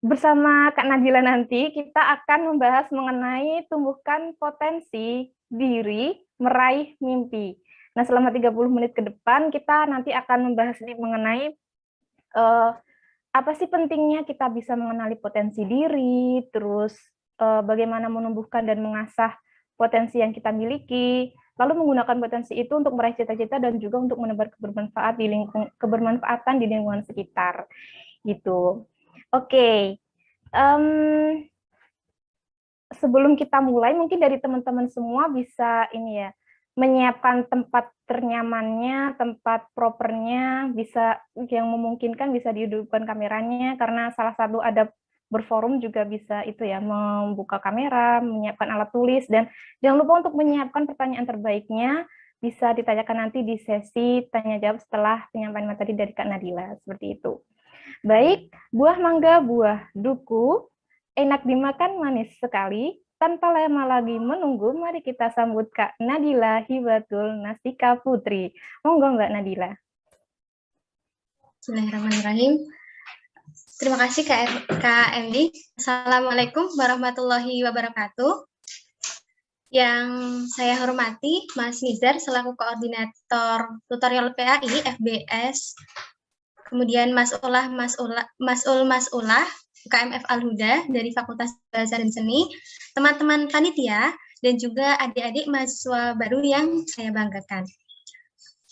Bersama Kak Nadila nanti kita akan membahas mengenai tumbuhkan potensi diri meraih mimpi. Nah, selama 30 menit ke depan kita nanti akan membahas mengenai uh, apa sih pentingnya kita bisa mengenali potensi diri, terus bagaimana menumbuhkan dan mengasah potensi yang kita miliki, lalu menggunakan potensi itu untuk meraih cita-cita dan juga untuk menebar kebermanfaatan di lingkungan sekitar gitu. Oke, sebelum kita mulai, mungkin dari teman-teman semua bisa ini ya, menyiapkan tempat ternyamannya, tempat propernya, bisa yang memungkinkan bisa dihidupkan kameranya, karena salah satu adab berforum juga bisa itu ya, membuka kamera, menyiapkan alat tulis, dan jangan lupa untuk menyiapkan pertanyaan terbaiknya, bisa ditanyakan nanti di sesi tanya-jawab setelah penyampaian materi dari Kak Nadila, seperti itu. Baik, buah mangga, buah duku, enak dimakan, manis sekali. Tanpa lama lagi menunggu, mari kita sambut Kak Nadila Hibatul Nastika Putri. Monggo Mbak Nadila. Bismillahirrahmanirrahim. Terima kasih Kak Endi. Assalamualaikum warahmatullahi wabarakatuh. Yang saya hormati Mas Nizar selaku koordinator tutorial PAI FBS, kemudian Mas Ulah UKMF Al-Huda dari Fakultas Bahasa dan Seni, teman-teman panitia, dan juga adik-adik mahasiswa baru yang saya banggakan.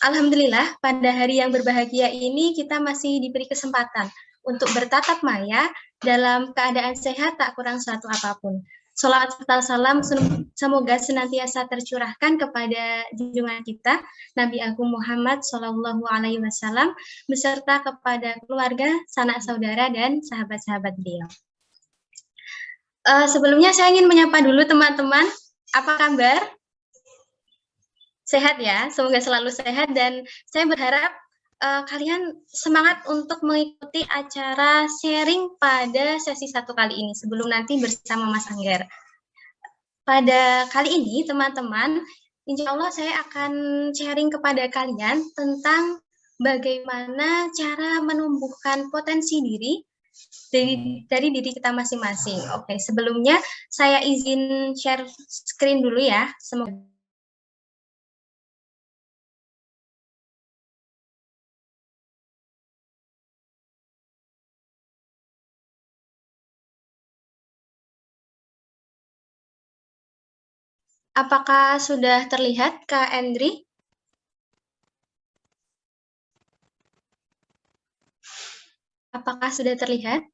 Alhamdulillah, pada hari yang berbahagia ini kita masih diberi kesempatan untuk bertatap maya dalam keadaan sehat tak kurang satu apapun. Salawat serta salam semoga senantiasa tercurahkan kepada junjungan kita Nabi Agung Muhammad Shallallahu Alaihi Wasallam beserta kepada keluarga, sanak saudara dan sahabat-sahabat beliau. Sebelumnya saya ingin menyapa dulu teman-teman. Apa kabar? Sehat ya, semoga selalu sehat, dan saya berharap kalian semangat untuk mengikuti acara sharing pada sesi 1 kali ini sebelum nanti bersama Mas Angger. Pada kali ini teman-teman, insya Allah saya akan sharing kepada kalian tentang bagaimana cara menumbuhkan potensi diri dari diri kita masing-masing. Oke, sebelumnya saya izin share screen dulu ya. Semoga apakah sudah terlihat, Kak Endri? Apakah sudah terlihat?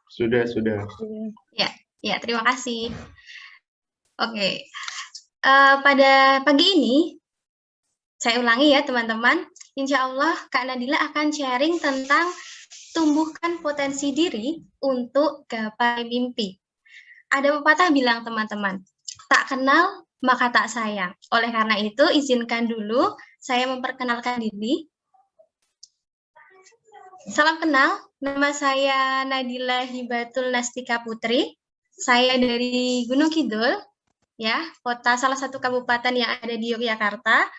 Sudah. Ya, terima kasih. Oke, pada pagi ini, saya ulangi ya teman-teman, insya Allah Kak Nadila akan sharing tentang tumbuhkan potensi diri untuk gapai mimpi. Ada pepatah bilang teman-teman, tak kenal maka tak sayang. Oleh karena itu, izinkan dulu saya memperkenalkan diri. Salam kenal, nama saya Nadila Hibatul Nastika Putri. Saya dari Gunung Kidul, ya, salah satu kabupaten yang ada di Yogyakarta.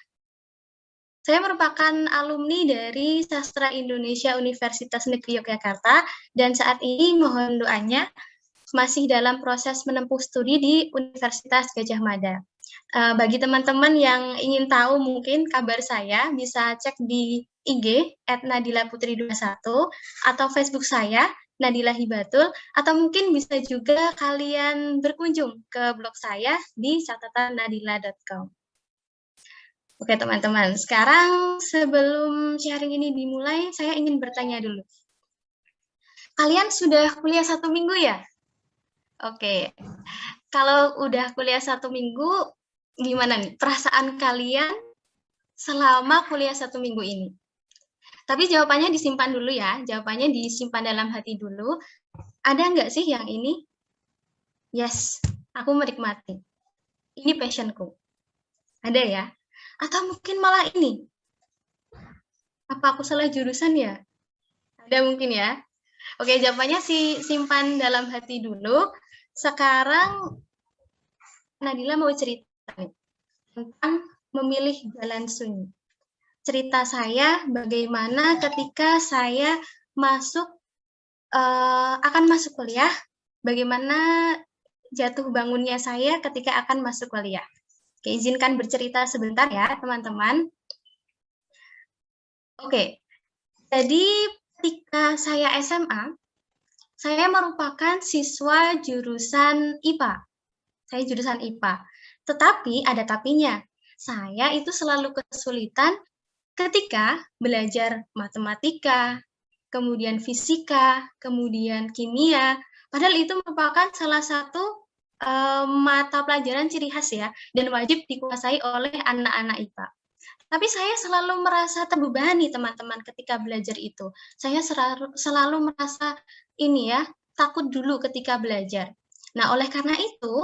Saya merupakan alumni dari Sastra Indonesia Universitas Negeri Yogyakarta, dan saat ini mohon doanya masih dalam proses menempuh studi di Universitas Gadjah Mada. Bagi teman-teman yang ingin tahu mungkin kabar saya, bisa cek di IG @nadilaputri21 atau Facebook saya Nadila Hibatul, atau mungkin bisa juga kalian berkunjung ke blog saya di catatannadila.com. Oke teman-teman, sekarang sebelum sharing ini dimulai, saya ingin bertanya dulu. Kalian sudah kuliah 1 minggu ya? Oke, kalau udah kuliah 1 minggu, gimana nih perasaan kalian selama kuliah 1 minggu ini? Tapi jawabannya disimpan dulu ya, jawabannya disimpan dalam hati dulu. Ada nggak sih yang ini? Yes, aku menikmati. Ini passionku. Ada ya? Atau mungkin malah ini, apa aku salah jurusan ya? Ada mungkin ya? Oke, jawabannya simpan dalam hati dulu. Sekarang Nadila mau cerita tentang memilih jalan sunyi. Cerita saya bagaimana ketika saya akan masuk kuliah, bagaimana jatuh bangunnya saya ketika akan masuk kuliah. Oke, izinkan bercerita sebentar ya, teman-teman. Oke, jadi ketika saya SMA, saya merupakan siswa jurusan IPA. Saya jurusan IPA. Tetapi ada tapinya. Saya itu selalu kesulitan ketika belajar matematika, kemudian fisika, kemudian kimia. Padahal itu merupakan salah satu mata pelajaran ciri khas ya, dan wajib dikuasai oleh anak-anak IPA. Tapi saya selalu merasa terbebani teman-teman ketika belajar itu. Saya selalu merasa ini ya, takut dulu ketika belajar. Nah, oleh karena itu,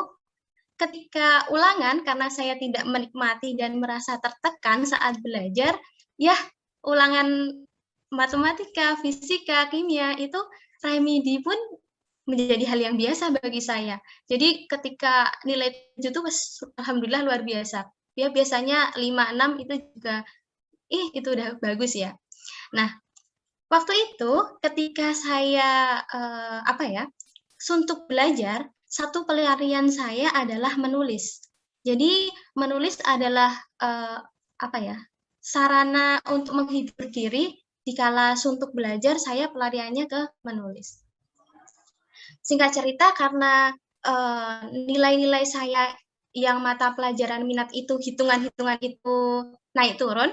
ketika ulangan, karena saya tidak menikmati dan merasa tertekan saat belajar, ya ulangan matematika, fisika, kimia, itu remedi pun menjadi hal yang biasa bagi saya. Jadi ketika nilai 7 itu alhamdulillah luar biasa. Ya biasanya 5, 6 itu juga itu udah bagus ya. Nah, waktu itu ketika saya suntuk belajar, satu pelarian saya adalah menulis. Jadi menulis adalah sarana untuk menghibur diri. Dikala suntuk belajar, saya pelariannya ke menulis. Singkat cerita, karena nilai-nilai saya yang mata pelajaran minat itu, hitungan-hitungan itu naik turun,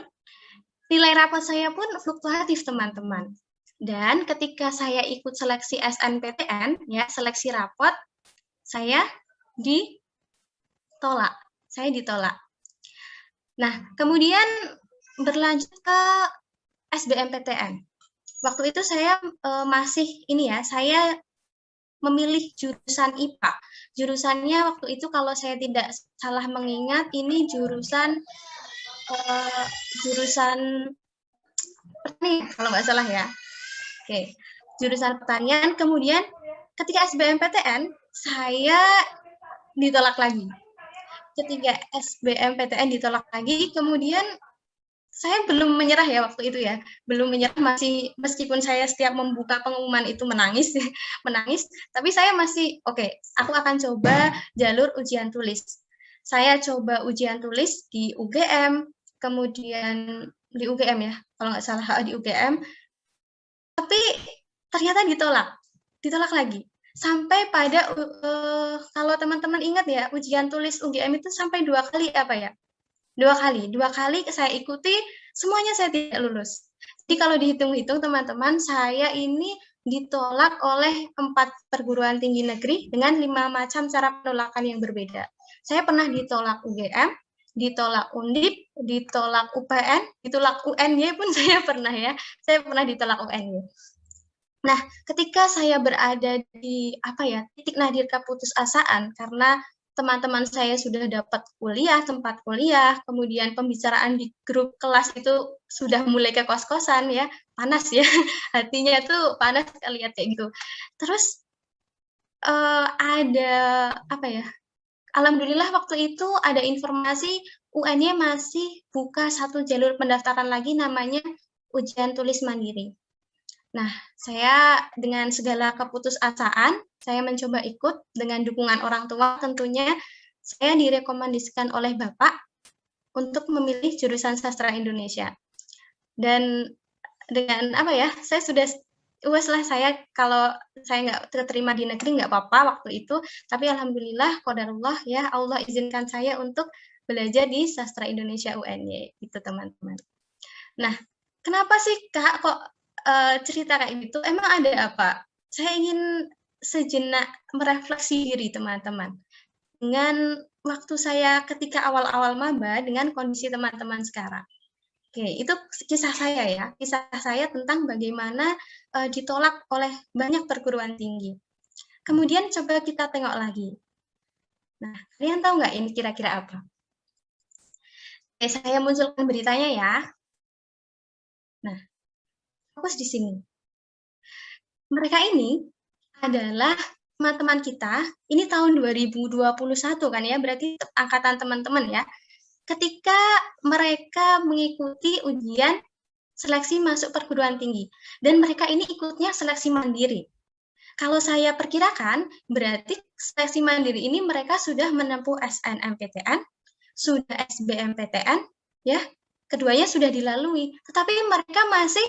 nilai rapot saya pun fluktuatif, teman-teman. Dan ketika saya ikut seleksi SNPTN, ya, seleksi rapot, saya ditolak. Nah, kemudian berlanjut ke SBMPTN. Waktu itu saya saya memilih jurusan IPA. Jurusannya waktu itu kalau saya tidak salah mengingat, ini jurusan pertanian, kalau nggak salah ya. Oke, jurusan pertanian. Kemudian ketika SBMPTN, saya ditolak lagi. Ketika SBMPTN ditolak lagi, kemudian saya belum menyerah ya waktu itu ya, belum menyerah, masih, meskipun saya setiap membuka pengumuman itu menangis, tapi saya masih aku akan coba jalur ujian tulis. Saya coba ujian tulis di UGM, kemudian di UGM ya, kalau nggak salah di UGM, tapi ternyata ditolak lagi. Sampai pada, kalau teman-teman ingat ya, ujian tulis UGM itu sampai 2 kali dua kali saya ikuti, semuanya saya tidak lulus. Jadi kalau dihitung-hitung teman-teman, saya ini ditolak oleh 4 perguruan tinggi negeri dengan 5 macam cara penolakan yang berbeda. Saya pernah ditolak UGM, ditolak Undip, ditolak UPN, ditolak UNY pun saya pernah ya. Saya pernah ditolak UNY. Nah, ketika saya berada di titik nadir keputusasaan, karena teman-teman saya sudah dapat kuliah, tempat kuliah, kemudian pembicaraan di grup kelas itu sudah mulai ke kos-kosan ya, panas ya, hatinya tuh panas lihat kayak gitu. Terus alhamdulillah waktu itu ada informasi UNY masih buka satu jalur pendaftaran lagi, namanya ujian tulis mandiri. Nah, saya dengan segala keputusasaan, saya mencoba ikut dengan dukungan orang tua tentunya. Saya direkomendasikan oleh Bapak untuk memilih jurusan sastra Indonesia. Dan dengan saya sudah saya kalau saya nggak terima di negeri nggak apa-apa waktu itu, tapi alhamdulillah qadarullah ya, Allah izinkan saya untuk belajar di sastra Indonesia UNY, itu teman-teman. Nah, kenapa sih Kak kok cerita kayak gitu? Emang ada apa? Saya ingin sejenak merefleksi diri teman-teman dengan waktu saya ketika awal-awal maba dengan kondisi teman-teman sekarang. Oke, itu kisah saya ya, kisah saya tentang bagaimana ditolak oleh banyak perguruan tinggi. Kemudian coba kita tengok lagi. Nah, kalian tahu nggak ini kira-kira apa? Saya munculkan beritanya ya. Nah, fokus di sini. Mereka ini adalah teman-teman kita, ini tahun 2021 kan ya, berarti angkatan teman-teman ya. Ketika mereka mengikuti ujian seleksi masuk perguruan tinggi. Dan mereka ini ikutnya seleksi mandiri. Kalau saya perkirakan, berarti seleksi mandiri ini mereka sudah menempuh SNMPTN, sudah SBMPTN, ya, keduanya sudah dilalui. Tetapi mereka masih,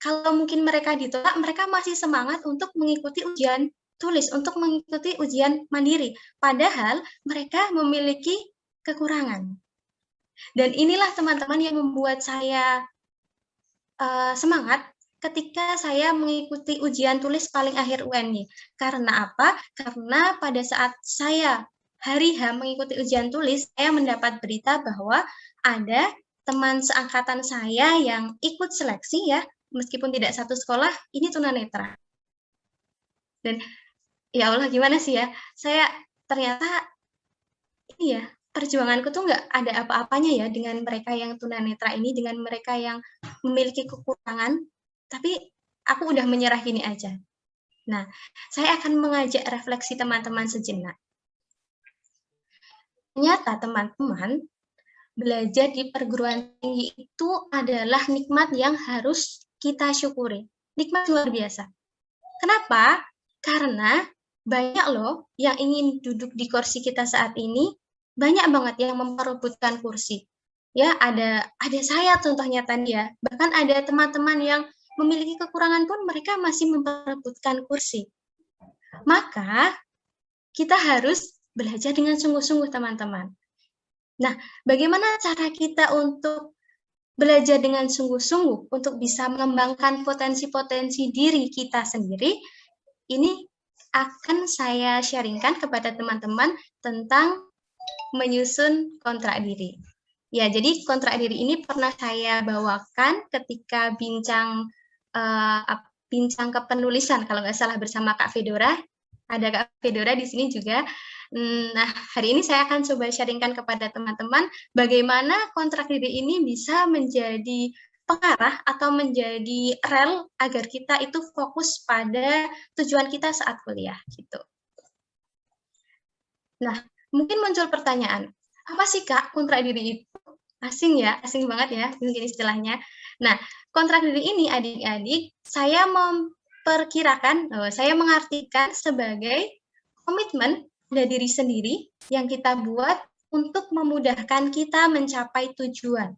kalau mungkin mereka ditolak, mereka masih semangat untuk mengikuti ujian tulis, untuk mengikuti ujian mandiri. Padahal mereka memiliki kekurangan. Dan inilah teman-teman yang membuat saya semangat ketika saya mengikuti ujian tulis paling akhir UNY. Karena apa? Karena pada saat saya hari H mengikuti ujian tulis, saya mendapat berita bahwa ada teman seangkatan saya yang ikut seleksi ya, meskipun tidak satu sekolah, ini tunanetra. Dan ya Allah gimana sih ya, saya ternyata ini ya, perjuanganku tuh nggak ada apa-apanya ya dengan mereka yang tunanetra ini, dengan mereka yang memiliki kekurangan, tapi aku udah menyerah gini aja. Nah, saya akan mengajak refleksi teman-teman sejenak. Ternyata teman-teman, belajar di perguruan tinggi itu adalah nikmat yang harus kita syukuri. Nikmat luar biasa. Kenapa? Karena banyak loh yang ingin duduk di kursi kita saat ini, banyak banget yang memperebutkan kursi. Ya, ada saya contohnya tadi ya. Bahkan ada teman-teman yang memiliki kekurangan pun mereka masih memperebutkan kursi. Maka kita harus belajar dengan sungguh-sungguh teman-teman. Nah, bagaimana cara kita untuk belajar dengan sungguh-sungguh untuk bisa mengembangkan potensi-potensi diri kita sendiri? Ini akan saya sharingkan kepada teman-teman tentang menyusun kontrak diri. Ya, jadi kontrak diri ini pernah saya bawakan ketika bincang kepenulisan, kalau nggak salah bersama Kak Fedora. Ada Kak Fedora di sini juga. Nah, hari ini saya akan coba sharingkan kepada teman-teman bagaimana kontrak diri ini bisa menjadi pengarah atau menjadi rel agar kita itu fokus pada tujuan kita saat kuliah gitu. Nah, mungkin muncul pertanyaan, apa sih Kak kontrak diri itu? Asing ya, asing banget ya mungkin istilahnya. Nah, kontrak diri ini adik-adik, saya memperkirakan, saya mengartikan sebagai komitmen dari diri sendiri yang kita buat untuk memudahkan kita mencapai tujuan.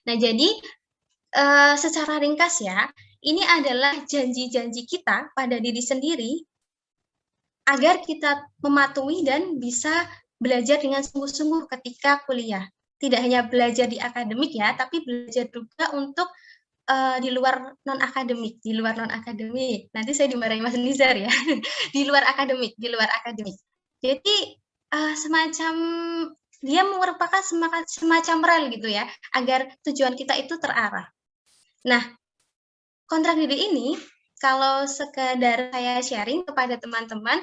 Nah, jadi secara ringkas ya, ini adalah janji-janji kita pada diri sendiri agar kita mematuhi dan bisa belajar dengan sungguh-sungguh ketika kuliah. Tidak hanya belajar di akademik ya, tapi belajar juga untuk di luar non-akademik. Nanti saya dimarahin Mas Nizar ya. di luar akademik. Jadi semacam dia merupakan semacam rel gitu ya, agar tujuan kita itu terarah. Nah, kontrak diri ini kalau sekedar saya sharing kepada teman-teman,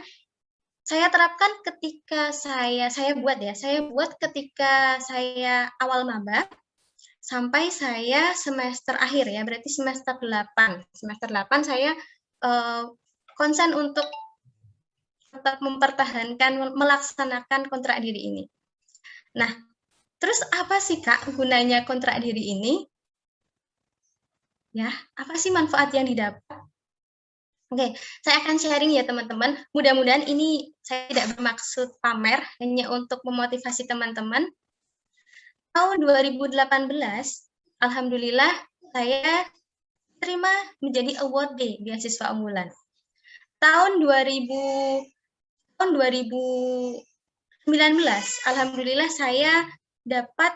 saya terapkan ketika saya buat ketika saya awal maba sampai saya semester akhir ya, berarti semester 8. Semester 8 saya konsen untuk tetap mempertahankan, melaksanakan kontrak diri ini. Nah, terus apa sih Kak gunanya kontrak diri ini? Ya, apa sih manfaat yang didapat? Oke, saya akan sharing ya teman-teman. Mudah-mudahan ini saya tidak bermaksud pamer, hanya untuk memotivasi teman-teman. Tahun 2018, alhamdulillah saya terima menjadi award day beasiswa unggulan. Tahun 2019, alhamdulillah saya dapat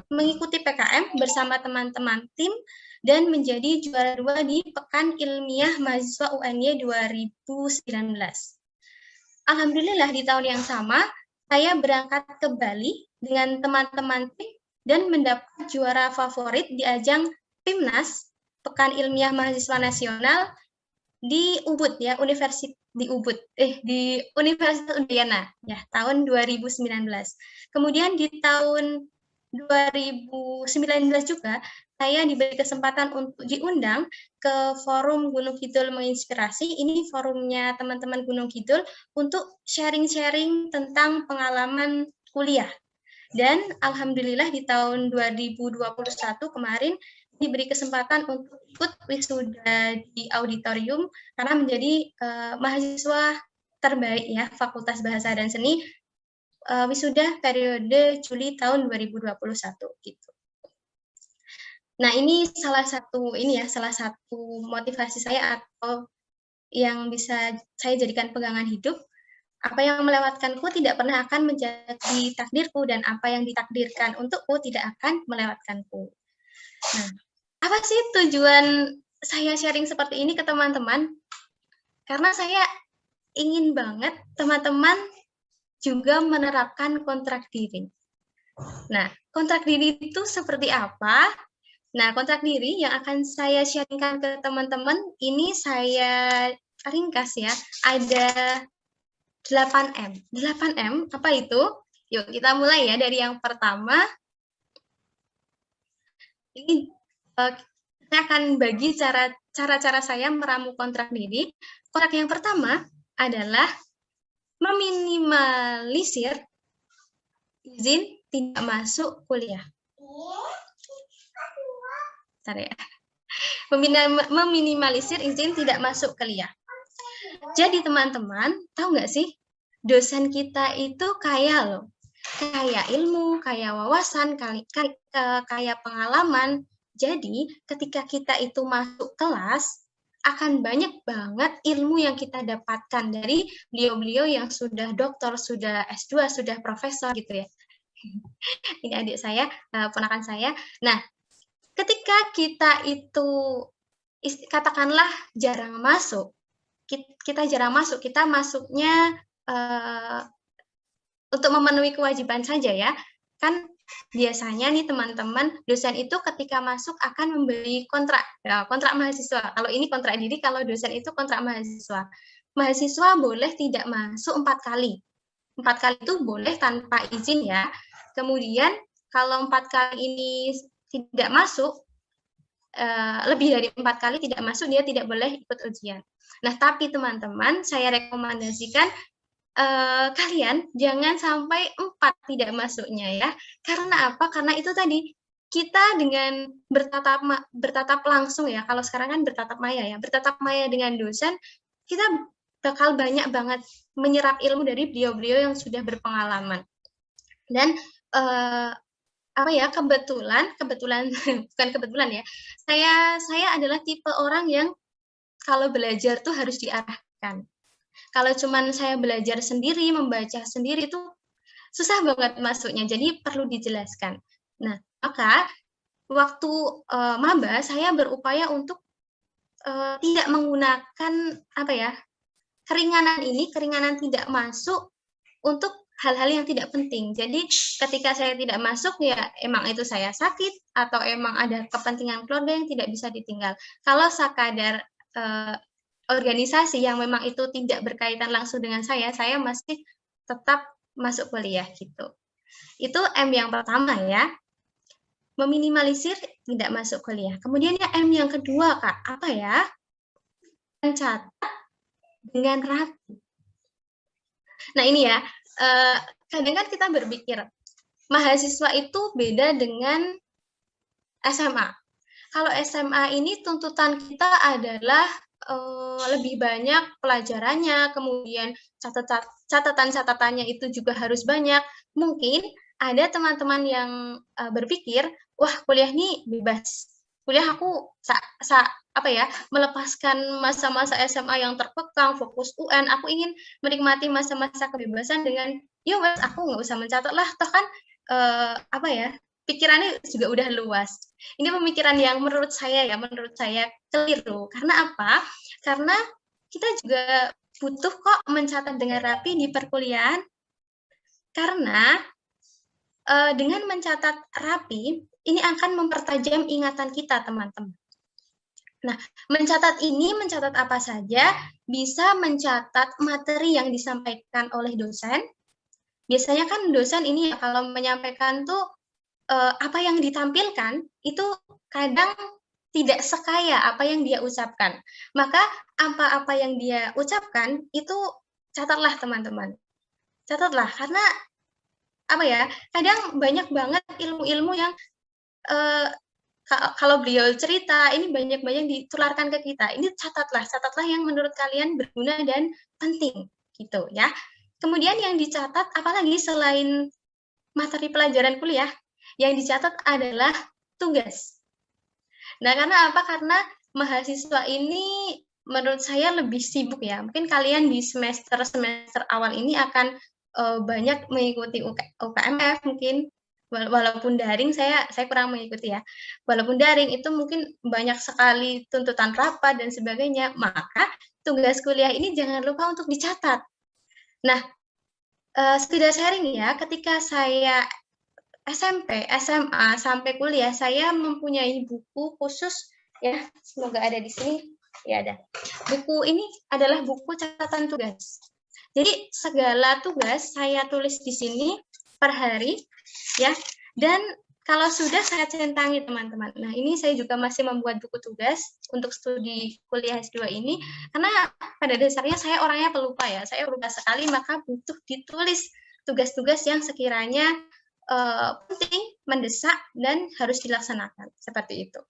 mengikuti PKM bersama teman-teman tim dan menjadi juara 2 di Pekan Ilmiah Mahasiswa UNY 2019. Alhamdulillah di tahun yang sama, saya berangkat ke Bali dengan teman-teman tim dan mendapat juara favorit di ajang PIMNAS, Pekan Ilmiah Mahasiswa Nasional di Ubud ya, di Universitas Udayana ya, tahun 2019. Kemudian di tahun 2019 juga saya diberi kesempatan untuk diundang ke forum Gunung Kidul Menginspirasi. Ini forumnya teman-teman Gunung Kidul untuk sharing-sharing tentang pengalaman kuliah. Dan alhamdulillah di tahun 2021 kemarin diberi kesempatan untuk ikut wisuda di auditorium karena menjadi mahasiswa terbaik ya Fakultas Bahasa dan Seni wisuda periode Juli tahun 2021 gitu. Nah, ini salah satu motivasi saya atau yang bisa saya jadikan pegangan hidup. Apa yang melewatkanku tidak pernah akan menjadi takdirku, dan apa yang ditakdirkan untukku tidak akan melewatkanku. Nah, apa sih tujuan saya sharing seperti ini ke teman-teman? Karena saya ingin banget teman-teman juga menerapkan kontrak diri. Nah, kontrak diri itu seperti apa? Nah, kontrak diri yang akan saya sharingkan ke teman-teman, ini saya ringkas ya, ada 8M. 8M, apa itu? Yuk, kita mulai ya dari yang pertama. Ini saya akan bagi cara-cara saya meramu kontrak diri. Kontrak yang pertama adalah meminimalisir izin tidak masuk kuliah. Bentar ya. Meminimalisir izin tidak masuk kuliah. Jadi teman-teman, tahu nggak sih, dosen kita itu kaya loh. Kaya ilmu, kaya wawasan, kaya pengalaman. Jadi ketika kita itu masuk kelas, akan banyak banget ilmu yang kita dapatkan dari beliau-beliau yang sudah doktor, sudah S2, sudah profesor gitu ya. Ini adik saya, ponakan saya. Nah, ketika kita itu katakanlah jarang masuk, kita masuknya untuk memenuhi kewajiban saja ya. Kan biasanya nih teman-teman, dosen itu ketika masuk akan memberi kontrak mahasiswa. Kalau ini kontrak diri, kalau dosen itu kontrak mahasiswa. Mahasiswa boleh tidak masuk 4 kali. 4 kali itu boleh tanpa izin ya. Kemudian kalau 4 kali ini tidak masuk, lebih dari 4 kali tidak masuk, dia tidak boleh ikut ujian. Nah, tapi teman-teman, saya rekomendasikan kalian jangan sampai 4 tidak masuknya ya. Karena apa? Karena itu tadi, kita dengan bertatap langsung ya, kalau sekarang kan bertatap maya ya, bertatap maya dengan dosen, kita bakal banyak banget menyerap ilmu dari beliau-beliau yang sudah berpengalaman. Dan kebetulan bukan kebetulan ya, saya adalah tipe orang yang kalau belajar tuh harus diarahkan. Kalau cuman saya belajar sendiri, membaca sendiri itu susah banget masuknya, jadi perlu dijelaskan. Nah, maka waktu maba saya berupaya untuk tidak menggunakan keringanan tidak masuk untuk hal-hal yang tidak penting. Jadi ketika saya tidak masuk ya emang itu saya sakit atau emang ada kepentingan keluarga yang tidak bisa ditinggal. Kalau sekadar organisasi yang memang itu tidak berkaitan langsung dengan saya masih tetap masuk kuliah gitu. Itu M yang pertama ya. Meminimalisir tidak masuk kuliah. Kemudian ya M yang kedua, Kak, apa ya? Mencatat dengan rapi. Nah, ini ya, kadang kan kita berpikir, mahasiswa itu beda dengan SMA. Kalau SMA ini tuntutan kita adalah lebih banyak pelajarannya, kemudian catatan-catatannya itu juga harus banyak. Mungkin ada teman-teman yang berpikir, wah kuliah ini bebas. Kuliah aku melepaskan masa-masa SMA yang terkekang, fokus UN, aku ingin menikmati masa-masa kebebasan dengan, ya wes aku nggak usah mencatat lah, toh kan pikirannya juga udah luas. Ini pemikiran yang menurut saya keliru. Karena apa? Karena kita juga butuh kok mencatat dengan rapi di perkuliahan. Karena dengan mencatat rapi, ini akan mempertajam ingatan kita, teman-teman. Nah, mencatat apa saja? Bisa mencatat materi yang disampaikan oleh dosen. Biasanya kan dosen ini ya, kalau menyampaikan tuh apa yang ditampilkan itu kadang tidak sekaya apa yang dia ucapkan. Maka apa-apa yang dia ucapkan itu catatlah teman-teman. Catatlah, karena apa ya, kadang banyak banget ilmu-ilmu yang kalau beliau cerita ini banyak-banyak ditularkan ke kita. Ini catatlah yang menurut kalian berguna dan penting gitu ya. Kemudian yang dicatat apalagi selain materi pelajaran kuliah, yang dicatat adalah tugas. Nah, karena apa? Karena mahasiswa ini menurut saya lebih sibuk ya. Mungkin kalian di semester awal ini akan banyak mengikuti UKMF mungkin, walaupun daring saya kurang mengikuti ya. Walaupun daring itu mungkin banyak sekali tuntutan rapat dan sebagainya, maka tugas kuliah ini jangan lupa untuk dicatat. Nah, sekedar sharing ya, ketika saya SMP, SMA, sampai kuliah, saya mempunyai buku khusus ya, semoga ada di sini. Ya ada. Buku ini adalah buku catatan tugas. Jadi segala tugas saya tulis di sini per hari ya. Dan kalau sudah saya centangi teman-teman. Nah, ini saya juga masih membuat buku tugas untuk studi kuliah S2 ini karena pada dasarnya saya orangnya pelupa ya. Saya lupa sekali, maka butuh ditulis tugas-tugas yang sekiranya penting, mendesak, dan harus dilaksanakan. Seperti itu.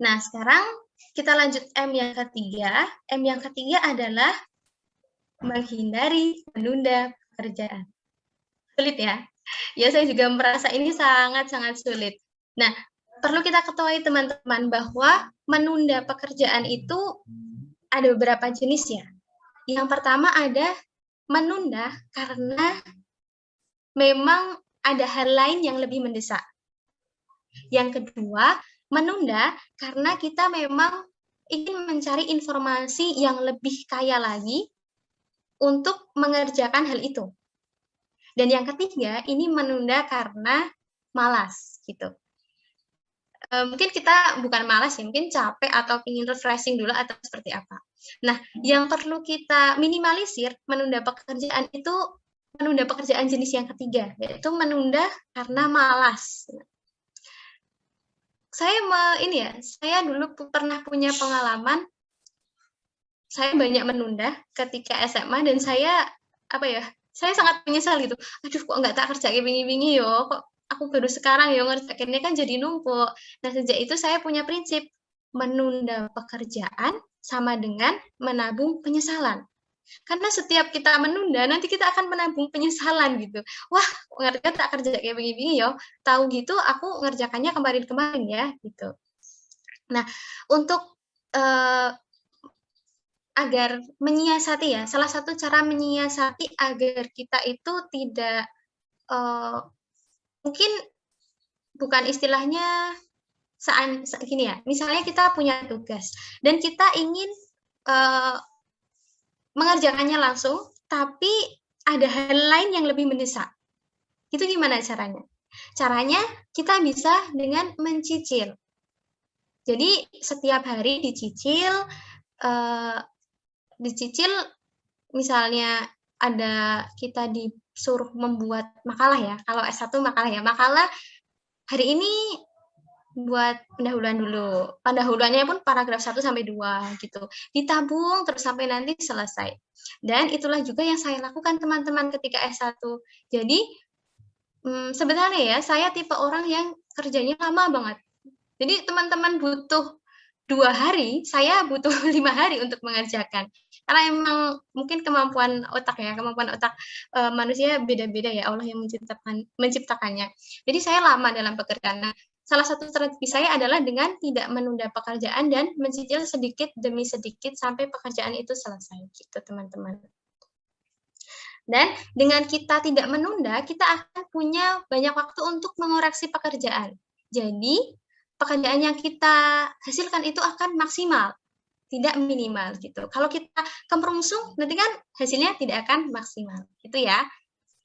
Nah, sekarang kita lanjut M yang ketiga. M yang ketiga adalah menghindari menunda pekerjaan. Sulit ya? Ya, saya juga merasa ini sangat-sangat sulit. Nah, perlu kita ketahui teman-teman bahwa menunda pekerjaan itu ada beberapa jenis ya. Yang pertama ada menunda karena memang ada hal lain yang lebih mendesak. Yang kedua, menunda karena kita memang ingin mencari informasi yang lebih kaya lagi untuk mengerjakan hal itu. Dan yang ketiga, ini menunda karena malas gitu. Mungkin kita bukan malas ya, mungkin capek atau ingin refreshing dulu atau seperti apa. Nah, yang perlu kita minimalisir menunda pekerjaan itu menunda pekerjaan jenis yang ketiga, yaitu menunda karena malas. Saya dulu pernah punya pengalaman, saya banyak menunda ketika SMA dan saya sangat menyesal gitu. Aduh, kok nggak tak kerja kayak bingi-bingi yo, kok aku baru sekarang yo ngerjainnya kan jadi numpuk. Nah, sejak itu saya punya prinsip menunda pekerjaan sama dengan menabung penyesalan. Karena setiap kita menunda, nanti kita akan menabung penyesalan gitu. Wah, ngerjain tak kerja kayak bingi-bingi yo. Tahu gitu, aku ngerjakannya kemarin-kemarin ya gitu. Nah, untuk agar menyiasati ya, salah satu cara menyiasati agar kita itu tidak mungkin bukan istilahnya gini ya, misalnya kita punya tugas dan kita ingin mengerjakannya langsung, tapi ada hal lain yang lebih mendesak. Itu gimana caranya? Caranya kita bisa dengan mencicil. Jadi setiap hari dicicil, misalnya ada kita disuruh membuat makalah ya, kalau S1 makalah ya, makalah hari ini buat pendahuluan dulu. Pendahuluannya pun paragraf 1 sampai 2 gitu. Ditabung terus sampai nanti selesai. Dan itulah juga yang saya lakukan teman-teman ketika S1. Jadi sebenarnya ya saya tipe orang yang kerjanya lama banget. Jadi teman-teman butuh 2 hari, saya butuh 5 hari untuk mengerjakan. Karena emang mungkin kemampuan otak manusia beda-beda ya, Allah yang menciptakannya. Jadi saya lama dalam pekerjaan. Nah, salah satu strategi saya adalah dengan tidak menunda pekerjaan dan mencicil sedikit demi sedikit sampai pekerjaan itu selesai gitu teman-teman. Dan dengan kita tidak menunda, kita akan punya banyak waktu untuk mengoreksi pekerjaan. Jadi pekerjaan yang kita hasilkan itu akan maksimal, tidak minimal gitu. Kalau kita kemerungsung, nanti kan hasilnya tidak akan maksimal, gitu ya.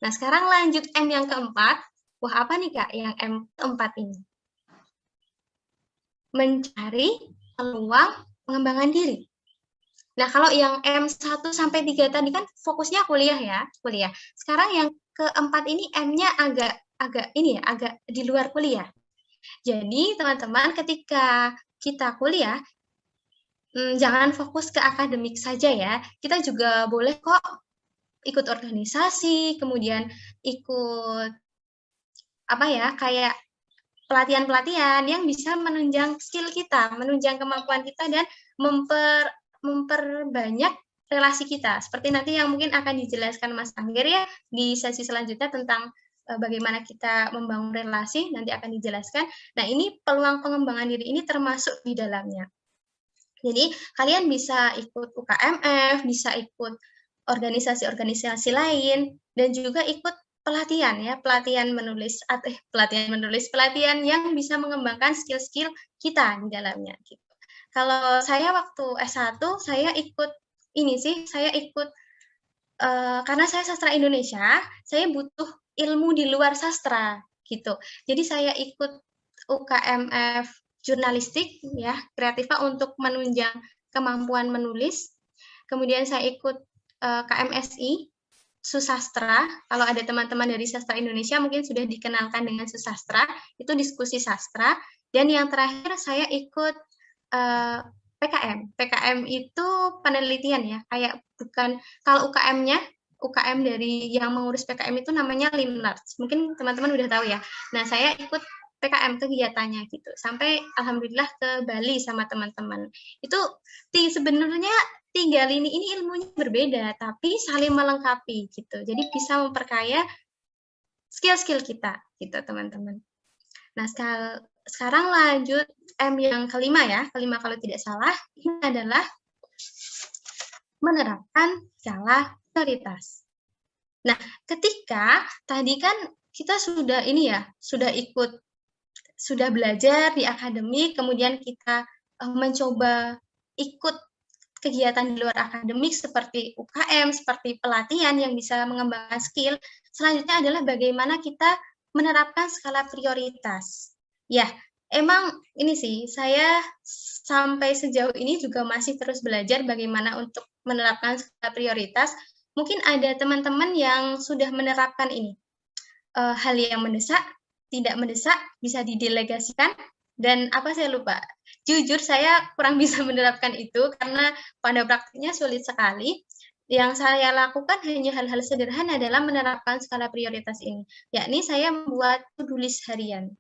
Nah, sekarang lanjut M yang keempat. Wah, apa nih Kak yang M keempat ini? Mencari peluang pengembangan diri. Nah, kalau yang M1 sampai 3 tadi kan fokusnya kuliah ya, kuliah. Sekarang yang keempat ini M-nya agak di luar kuliah. Jadi, teman-teman, ketika kita kuliah, jangan fokus ke akademik saja ya. Kita juga boleh kok ikut organisasi, kemudian ikut apa ya, kayak pelatihan-pelatihan yang bisa menunjang skill kita, menunjang kemampuan kita dan memperbanyak relasi kita. Seperti nanti yang mungkin akan dijelaskan Mas Anggir ya di sesi selanjutnya tentang bagaimana kita membangun relasi, nanti akan dijelaskan. Nah, ini peluang pengembangan diri ini termasuk di dalamnya. Jadi, kalian bisa ikut UKMF, bisa ikut organisasi-organisasi lain, dan juga ikut pelatihan ya, pelatihan pelatihan yang bisa mengembangkan skill-skill kita di dalamnya gitu. Kalau saya waktu S1 saya ikut ini sih, saya ikut karena saya sastra Indonesia, saya butuh ilmu di luar sastra gitu. Jadi saya ikut UKMF jurnalistik ya, Kreativa untuk menunjang kemampuan menulis. Kemudian saya ikut KMSI Susastra. Kalau ada teman-teman dari sastra Indonesia mungkin sudah dikenalkan dengan Susastra, itu diskusi sastra. Dan yang terakhir saya ikut PKM. PKM itu penelitian ya, kayak bukan kalau UKM-nya UKM dari yang mengurus PKM itu namanya Limlarts. Mungkin teman-teman udah tahu ya. Nah, saya ikut PKM kegiatannya gitu. Sampai alhamdulillah ke Bali sama teman-teman. Itu sebenarnya 3 lini ini ilmunya berbeda, tapi saling melengkapi gitu. Jadi bisa memperkaya skill-skill kita gitu, teman-teman. Nah, sekarang lanjut M yang kelima ya. Kelima kalau tidak salah, ini adalah menerapkan skala prioritas. Nah, ketika tadi kan kita sudah ini ya, sudah belajar di akademik, kemudian kita mencoba ikut kegiatan di luar akademik seperti UKM, seperti pelatihan yang bisa mengembangkan skill. Selanjutnya adalah bagaimana kita menerapkan skala prioritas. Ya, emang ini sih, saya sampai sejauh ini juga masih terus belajar bagaimana untuk menerapkan skala prioritas. Mungkin ada teman-teman yang sudah menerapkan ini. Hal yang mendesak, tidak mendesak, bisa didelegasikan, dan apa saya lupa. Jujur saya kurang bisa menerapkan itu karena pada praktiknya sulit sekali. Yang saya lakukan hanya hal-hal sederhana dalam menerapkan skala prioritas ini, yakni saya membuat to-do list harian.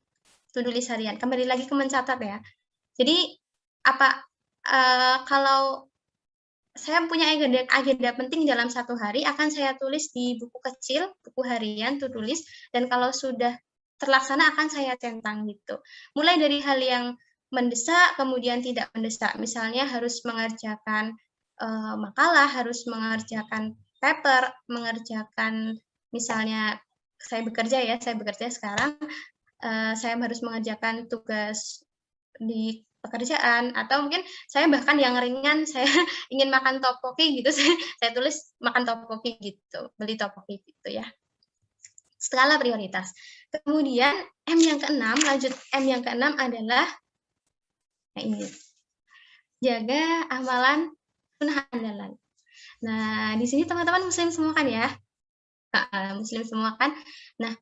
To-do list harian, kembali lagi ke mencatat ya. Jadi kalau saya punya agenda penting dalam satu hari, akan saya tulis di buku kecil, buku harian, to-do list, dan kalau sudah terlaksana akan saya centang gitu. Mulai dari hal yang mendesak, kemudian tidak mendesak. Misalnya harus mengerjakan makalah, harus mengerjakan paper, mengerjakan misalnya saya bekerja sekarang, saya harus mengerjakan tugas di pekerjaan, atau mungkin saya bahkan yang ringan, saya ingin makan tteokbokki gitu, saya tulis makan tteokbokki gitu, beli tteokbokki gitu ya. Skala prioritas. Kemudian M yang keenam, lanjut M yang keenam adalah ini. Jaga amalan sunnah andalan. Nah, di sini teman-teman muslim semua kan ya? Muslim semua kan? Nah,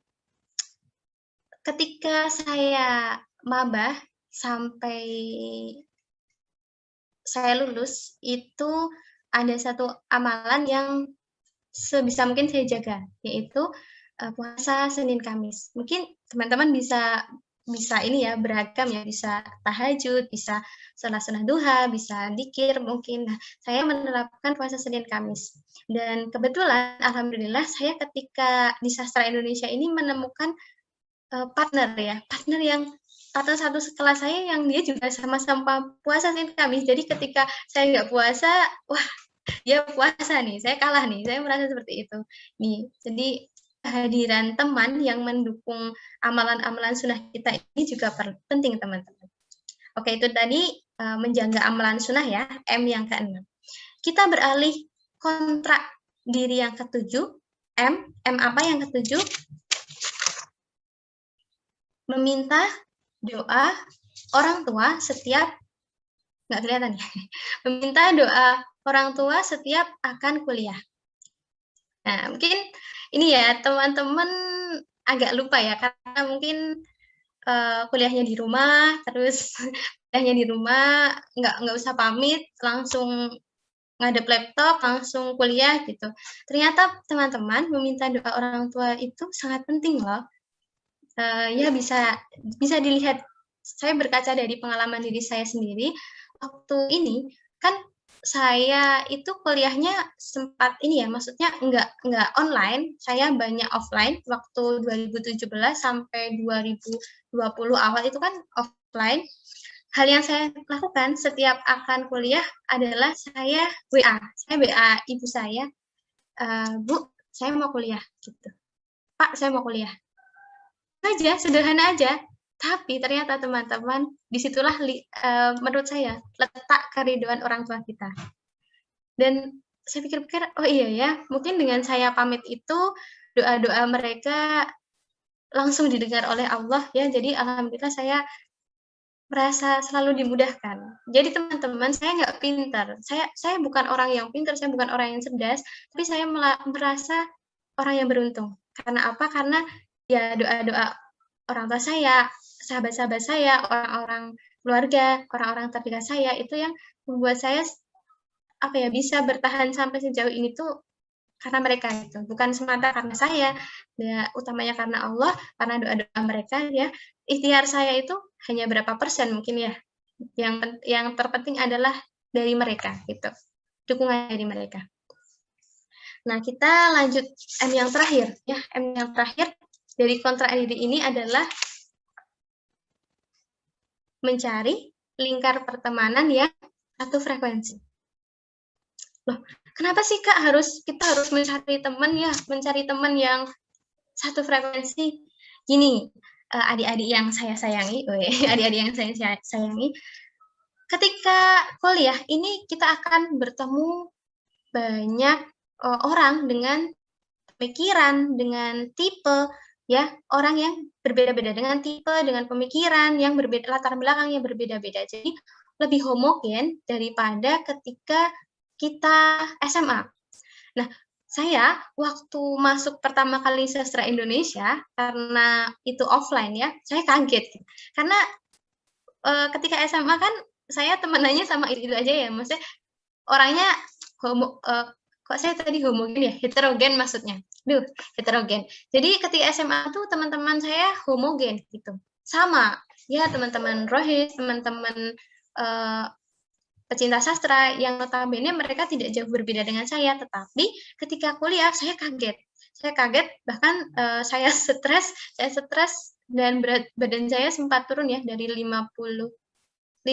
ketika saya maba sampai saya lulus, itu ada satu amalan yang sebisa mungkin saya jaga, yaitu puasa Senin Kamis. Mungkin teman-teman bisa ini ya, beragam ya, bisa tahajud, bisa salat sunah duha, bisa dzikir mungkin. Nah, saya menerapkan puasa Senin Kamis. Dan kebetulan alhamdulillah saya ketika di sastra Indonesia ini menemukan partner yang partner satu kelas saya yang dia juga sama-sama puasa Senin Kamis. Jadi ketika saya nggak puasa, wah dia puasa nih, saya kalah nih, saya merasa seperti itu. Nih, jadi kehadiran teman yang mendukung amalan-amalan sunnah kita ini juga penting, teman-teman. Oke, itu tadi menjaga amalan sunnah ya, M yang ke-6. Kita beralih kontrak diri yang ke-7, M apa yang ke-7? Meminta doa orang tua setiap, nggak kelihatan ya, meminta doa orang tua setiap akan kuliah. Nah, mungkin ini ya teman-teman agak lupa ya, karena mungkin kuliahnya di rumah, terus kuliahnya di rumah, nggak usah pamit, langsung ngadep laptop, langsung kuliah gitu. Ternyata teman-teman meminta doa orang tua itu sangat penting loh. Ya bisa dilihat, saya berkaca dari pengalaman diri saya sendiri, waktu ini kan saya itu kuliahnya sempat ini ya, maksudnya enggak online, saya banyak offline waktu 2017 sampai 2020 awal itu kan offline. Hal yang saya lakukan setiap akan kuliah adalah saya WA ibu saya, "Bu, saya mau kuliah," gitu. "Pak, saya mau kuliah." Aja, sederhana aja. Tapi ternyata teman-teman, disitulah menurut saya letak kerinduan orang tua kita. Dan saya pikir-pikir, oh iya ya, mungkin dengan saya pamit itu doa-doa mereka langsung didengar oleh Allah ya. Jadi alhamdulillah saya merasa selalu dimudahkan. Jadi teman-teman, saya nggak pintar. Saya bukan orang yang pintar, saya bukan orang yang cerdas, tapi saya merasa orang yang beruntung. Karena apa? Karena ya doa-doa orang tua saya, sahabat-sahabat saya, orang-orang keluarga, orang-orang terdekat saya, itu yang membuat saya, apa ya, bisa bertahan sampai sejauh ini tuh karena mereka itu. Bukan semata karena saya, ya utamanya karena Allah, karena doa-doa mereka ya. Ikhtiar saya itu hanya berapa persen mungkin ya, yang terpenting adalah dari mereka gitu, dukungan dari mereka. Nah, kita lanjut M yang terakhir ya. M yang terakhir dari kontrak ini adalah mencari lingkar pertemanan yang satu frekuensi. Loh, kenapa sih Kak kita harus mencari teman yang satu frekuensi? Gini, adik-adik yang saya sayangi, adik-adik yang saya sayangi, ketika kuliah ini kita akan bertemu banyak orang dengan pemikiran, dengan tipe, ya, orang yang berbeda-beda, dengan tipe, dengan pemikiran yang berbeda, latar belakang yang berbeda-beda. Jadi lebih homogen daripada ketika kita SMA. Nah, saya waktu masuk pertama kali sastra Indonesia, karena itu offline ya, saya kaget. Karena ketika SMA kan saya temenannya sama itu aja ya, maksudnya orangnya kok saya tadi homogen ya, heterogen maksudnya. Heterogen. Jadi ketika SMA tuh teman-teman saya homogen gitu. Sama, ya teman-teman rohis, teman-teman pecinta sastra yang notabene mereka tidak jauh berbeda dengan saya, tetapi ketika kuliah saya kaget. Saya kaget, bahkan saya stres dan berat badan saya sempat turun ya dari 53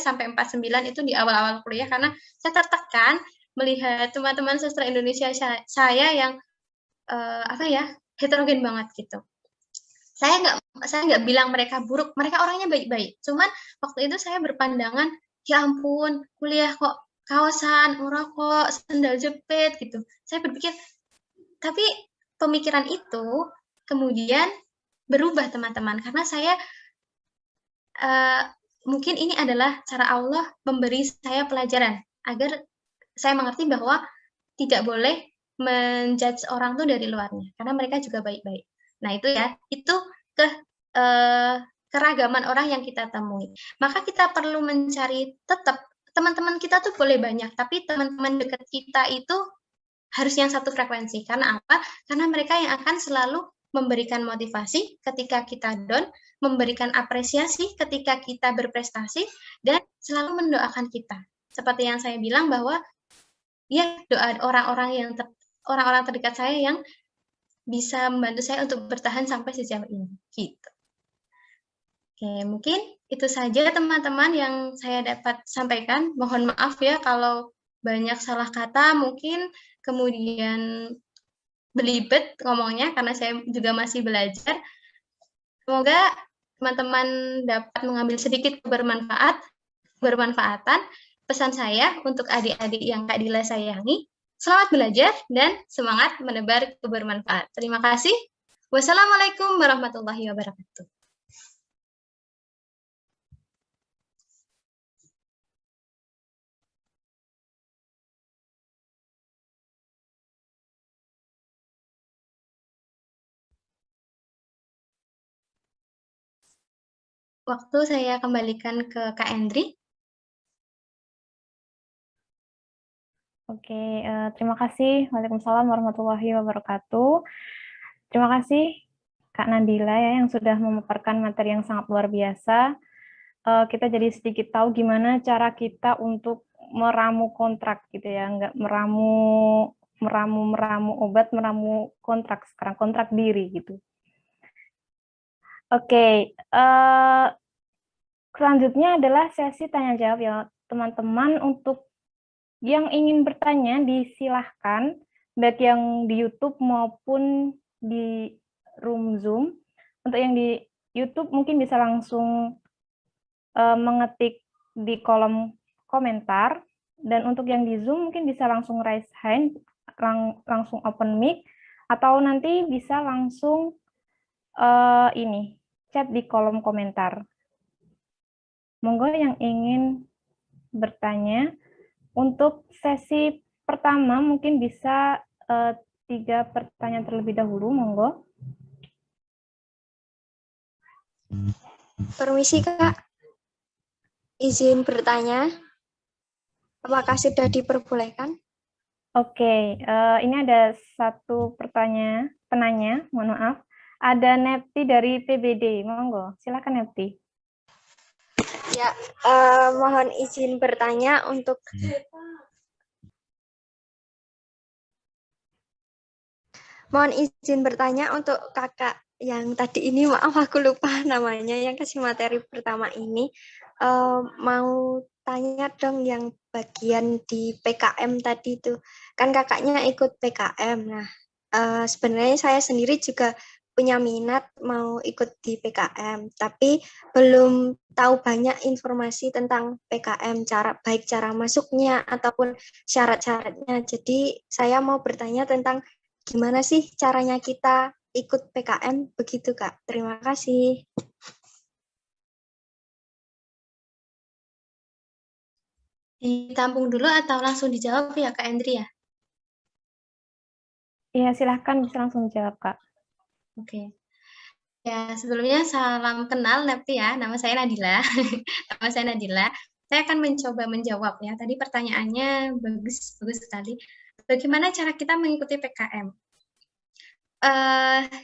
sampai 49 itu di awal-awal kuliah karena saya tertekan melihat teman-teman sastra Indonesia saya yang heterogen banget gitu. Saya nggak bilang mereka buruk, mereka orangnya baik-baik. Cuman waktu itu saya berpandangan, ya ampun, kuliah kok kaosan, ngerokok, sendal jepit gitu. Saya berpikir, tapi pemikiran itu kemudian berubah teman-teman karena saya mungkin ini adalah cara Allah memberi saya pelajaran agar saya mengerti bahwa tidak boleh menjudge orang tuh dari luarnya karena mereka juga baik-baik. Nah, itu ya, itu keragaman orang yang kita temui. Maka kita perlu mencari tetap teman-teman kita tuh boleh banyak, tapi teman-teman dekat kita itu harus yang satu frekuensi. Karena apa? Karena mereka yang akan selalu memberikan motivasi ketika kita down, memberikan apresiasi ketika kita berprestasi, dan selalu mendoakan kita. Seperti yang saya bilang bahwa ya doa orang-orang terdekat saya yang bisa membantu saya untuk bertahan sampai sejauh ini. Gitu. Oke, mungkin itu saja teman-teman yang saya dapat sampaikan. Mohon maaf ya kalau banyak salah kata, mungkin kemudian belibet ngomongnya karena saya juga masih belajar. Semoga teman-teman dapat mengambil sedikit bermanfaatan. Pesan saya untuk adik-adik yang Kak Dila sayangi, selamat belajar dan semangat menebar kebermanfaat. Terima kasih. Wassalamualaikum warahmatullahi wabarakatuh. Waktu saya kembalikan ke Kak Endri. Oke, terima kasih. Waalaikumsalam warahmatullahi wabarakatuh. Terima kasih Kak Nadila ya yang sudah memaparkan materi yang sangat luar biasa. Kita jadi sedikit tahu gimana cara kita untuk meramu kontrak gitu ya, nggak meramu obat, meramu kontrak sekarang, kontrak diri gitu. Oke, selanjutnya adalah sesi tanya jawab ya teman-teman. Untuk yang ingin bertanya disilahkan, baik yang di YouTube maupun di room Zoom. Untuk yang di YouTube mungkin bisa langsung mengetik di kolom komentar, dan untuk yang di Zoom mungkin bisa langsung raise hand, langsung open mic, atau nanti bisa langsung ini chat di kolom komentar. Monggo yang ingin bertanya. Untuk sesi pertama mungkin bisa 3 pertanyaan terlebih dahulu, monggo. Permisi Kak, izin bertanya. Apakah sudah diperbolehkan? Oke, ini ada satu penanya, mohon maaf. Ada Nepti dari PBD, monggo. Silakan Nepti. Ya, mohon izin bertanya untuk kakak yang tadi ini, maaf aku lupa namanya, yang kasih materi pertama ini. Mau tanya dong yang bagian di PKM tadi itu, kan kakaknya ikut PKM. Nah, sebenarnya saya sendiri juga punya minat mau ikut di PKM, tapi belum tahu banyak informasi tentang PKM, baik cara masuknya ataupun syarat-syaratnya. Jadi saya mau bertanya tentang gimana sih caranya kita ikut PKM, begitu Kak. Terima kasih. Ditampung dulu atau langsung dijawab ya Kak Endri ya? Iya, silahkan bisa langsung jawab, Kak. Oke. Ya, sebelumnya salam kenal Nepti ya, nama saya Nadila. Nama saya Nadila. Saya akan mencoba menjawab ya. Tadi pertanyaannya bagus sekali. Bagaimana cara kita mengikuti PKM?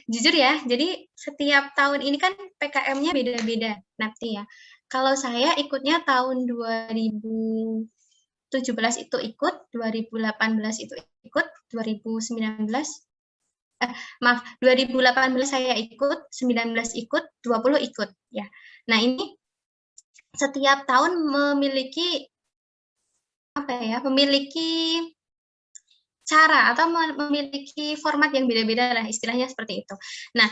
Jujur ya, jadi setiap tahun ini kan PKM-nya beda-beda, Nepti ya. Kalau saya ikutnya tahun 2017 itu ikut, 2018 itu ikut, 2018 saya ikut, 19 ikut, 20 ikut ya. Nah, ini setiap tahun memiliki cara atau memiliki format yang beda-beda lah, istilahnya seperti itu. Nah,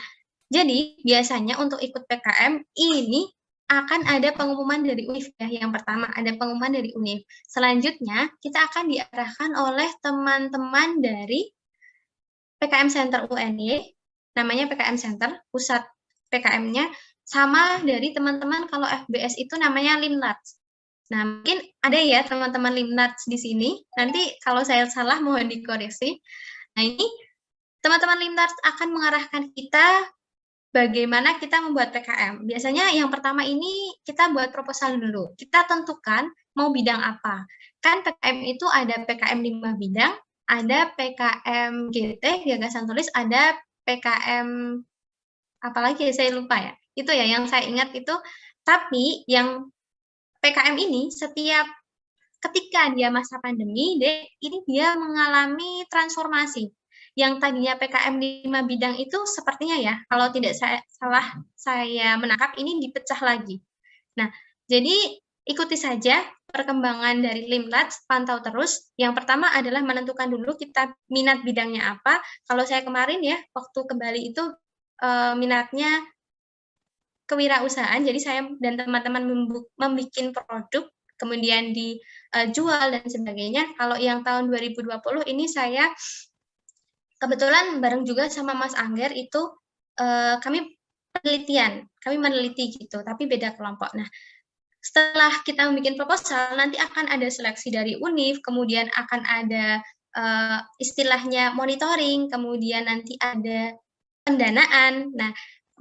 jadi biasanya untuk ikut PKM ini akan ada pengumuman dari UNIF ya. Yang pertama ada pengumuman dari UNIF. Selanjutnya kita akan diarahkan oleh teman-teman dari PKM Center UNY, namanya PKM Center, pusat PKM-nya, sama dari teman-teman kalau FBS itu namanya Limnats. Nah, mungkin ada ya teman-teman Limnats di sini, nanti kalau saya salah mohon dikoreksi. Nah, ini teman-teman Limnats akan mengarahkan kita bagaimana kita membuat PKM. Biasanya yang pertama ini kita buat proposal dulu. Kita tentukan mau bidang apa. Kan PKM itu ada PKM 5 bidang, ada PKM GT, gagasan tulis, ada PKM apalagi saya lupa ya. Itu ya yang saya ingat itu. Tapi yang PKM ini setiap ketika dia masa pandemi, ini dia mengalami transformasi. Yang tadinya PKM 5 bidang itu sepertinya ya, kalau tidak saya menangkap, ini dipecah lagi. Nah, jadi ikuti saja perkembangan dari Limlats, pantau terus. Yang pertama adalah menentukan dulu kita minat bidangnya apa. Kalau saya kemarin ya, waktu kembali itu minatnya kewirausahaan, jadi saya dan teman-teman membuat produk, kemudian dijual dan sebagainya. Kalau yang tahun 2020 ini saya kebetulan bareng juga sama Mas Angger itu kami meneliti gitu, tapi beda kelompok. Nah, setelah kita membuat proposal, nanti akan ada seleksi dari UNIF, kemudian akan ada istilahnya monitoring, kemudian nanti ada pendanaan. Nah,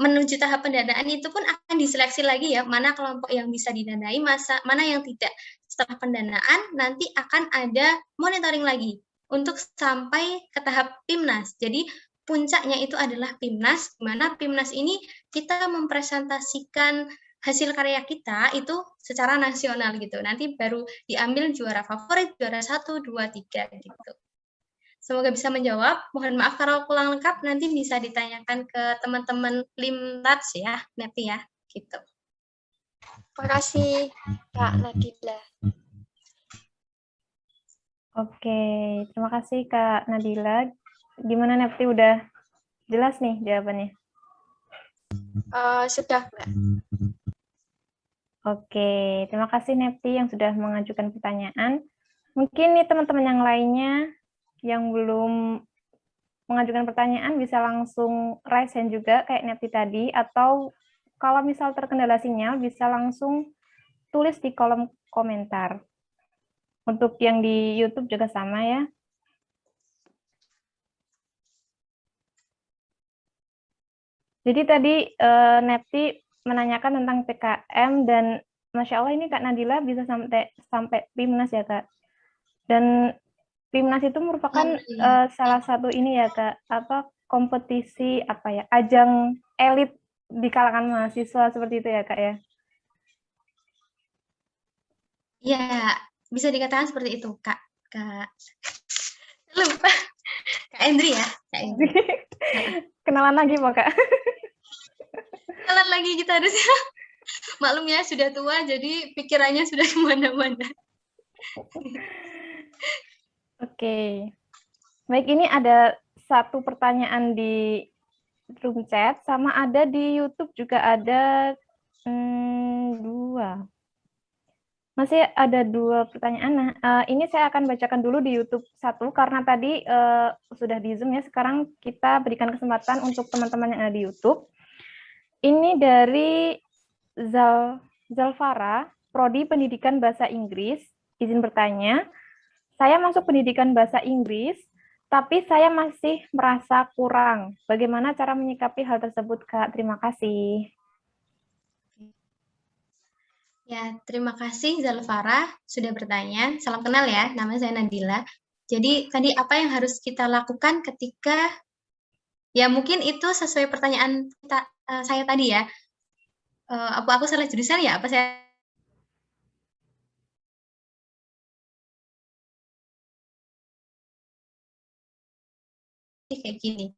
menuju tahap pendanaan itu pun akan diseleksi lagi ya, mana kelompok yang bisa didanai, mana yang tidak. setelah pendanaan nanti akan ada monitoring lagi untuk sampai ke tahap PIMNAS. Jadi puncaknya itu adalah PIMNAS, di mana PIMNAS ini kita mempresentasikan hasil karya kita itu secara nasional gitu. Nanti baru diambil juara favorit, juara 1, 2, 3 gitu. Semoga bisa menjawab. Mohon maaf kalau kurang lengkap, nanti bisa ditanyakan ke teman-teman Limtats ya, Nepi ya, gitu. Terima kasih Kak Nadila. Oke, terima kasih Kak Nadila. Gimana Nepti, udah jelas nih jawabannya? Sudah, Mbak. Oke, terima kasih Nepti yang sudah mengajukan pertanyaan. Mungkin nih teman-teman yang lainnya yang belum mengajukan pertanyaan bisa langsung raise hand juga kayak Nepti tadi, atau kalau misal terkendala sinyal bisa langsung tulis di kolom komentar. Untuk yang di YouTube juga sama ya. Jadi tadi Nepti menanyakan tentang PKM dan Masya Allah ini Kak Nadila bisa sampai PIMNAS ya Kak. Dan PIMNAS itu merupakan salah satu ini ya Kak, kompetisi ajang elit di kalangan mahasiswa seperti itu ya Kak ya. Ya, bisa dikatakan seperti itu Kak. Lupa. Kak Endri ya, Kak Endri. Kenalan lagi Pak Kak. Kenalan lagi kita harusnya. Maklum ya, sudah tua, jadi pikirannya sudah kemana-mana. Oke. Baik, ini ada satu pertanyaan di room chat, sama ada di YouTube juga ada 2. Masih ada 2 pertanyaan. Nah, ini saya akan bacakan dulu di YouTube 1, karena tadi sudah di Zoom ya, sekarang kita berikan kesempatan untuk teman-teman yang ada di YouTube. Ini dari Zalfara, Prodi Pendidikan Bahasa Inggris. Izin bertanya, saya masuk pendidikan bahasa Inggris, tapi saya masih merasa kurang. Bagaimana cara menyikapi hal tersebut, Kak? Terima kasih. Ya, terima kasih Zalfara sudah bertanya. Salam kenal ya, nama saya Nadila. Jadi tadi apa yang harus kita lakukan ketika, ya mungkin itu sesuai pertanyaan saya tadi ya. Apa aku salah jurusan ya? Apa saya kayak gini?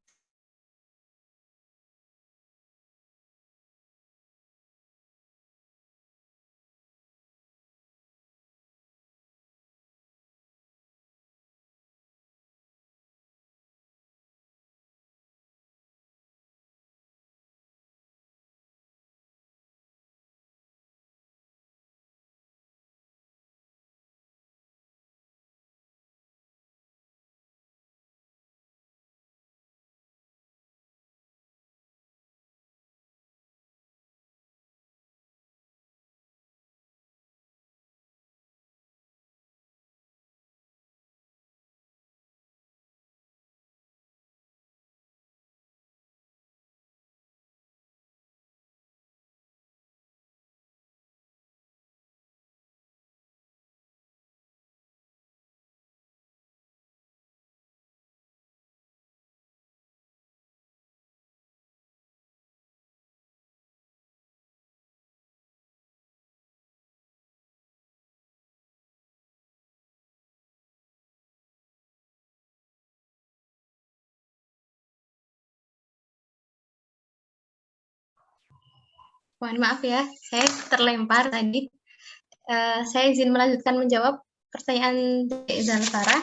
Mohon maaf ya, saya terlempar tadi. Saya izin melanjutkan menjawab pertanyaan Zalfara.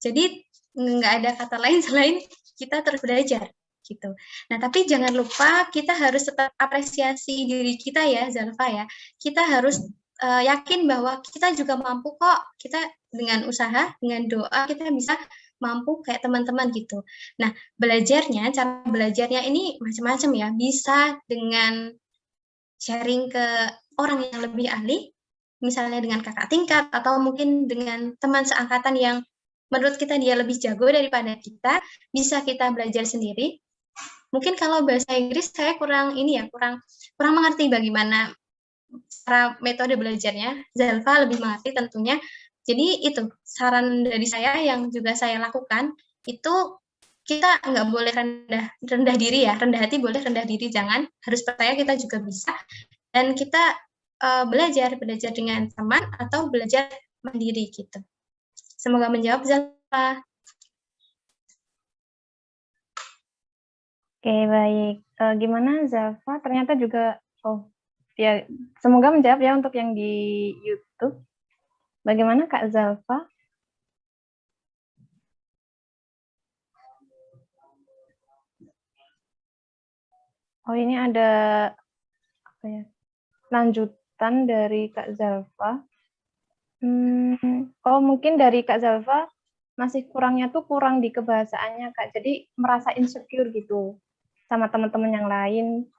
Jadi nggak ada kata lain selain kita terus belajar gitu. Nah, tapi jangan lupa kita harus tetap apresiasi diri kita ya, Zalfa ya. Kita harus yakin bahwa kita juga mampu kok. Kita dengan usaha, dengan doa kita bisa mampu kayak teman-teman gitu. Nah, cara belajarnya ini macam-macam ya. Bisa dengan sharing ke orang yang lebih ahli, misalnya dengan kakak tingkat, atau mungkin dengan teman seangkatan yang menurut kita dia lebih jago daripada kita, bisa kita belajar sendiri. Mungkin kalau bahasa Inggris saya kurang mengerti bagaimana cara metode belajarnya, Zalfa lebih mengerti tentunya. Jadi itu saran dari saya yang juga saya lakukan, itu kita nggak boleh rendah diri ya, rendah hati boleh, rendah diri jangan, harus percaya kita juga bisa, dan kita belajar dengan teman atau belajar mandiri gitu. Semoga menjawab, Zalfa. Oke, baik. Gimana Zalfa? Ternyata juga, ya, semoga menjawab ya untuk yang di YouTube. Bagaimana Kak Zalfa? Oh, ini ada apa ya? Lanjutan dari Kak Zalfa. Oh, mungkin dari Kak Zalfa masih kurangnya tuh kurang di kebahasaannya, Kak. Jadi merasa insecure gitu sama teman-teman yang lain.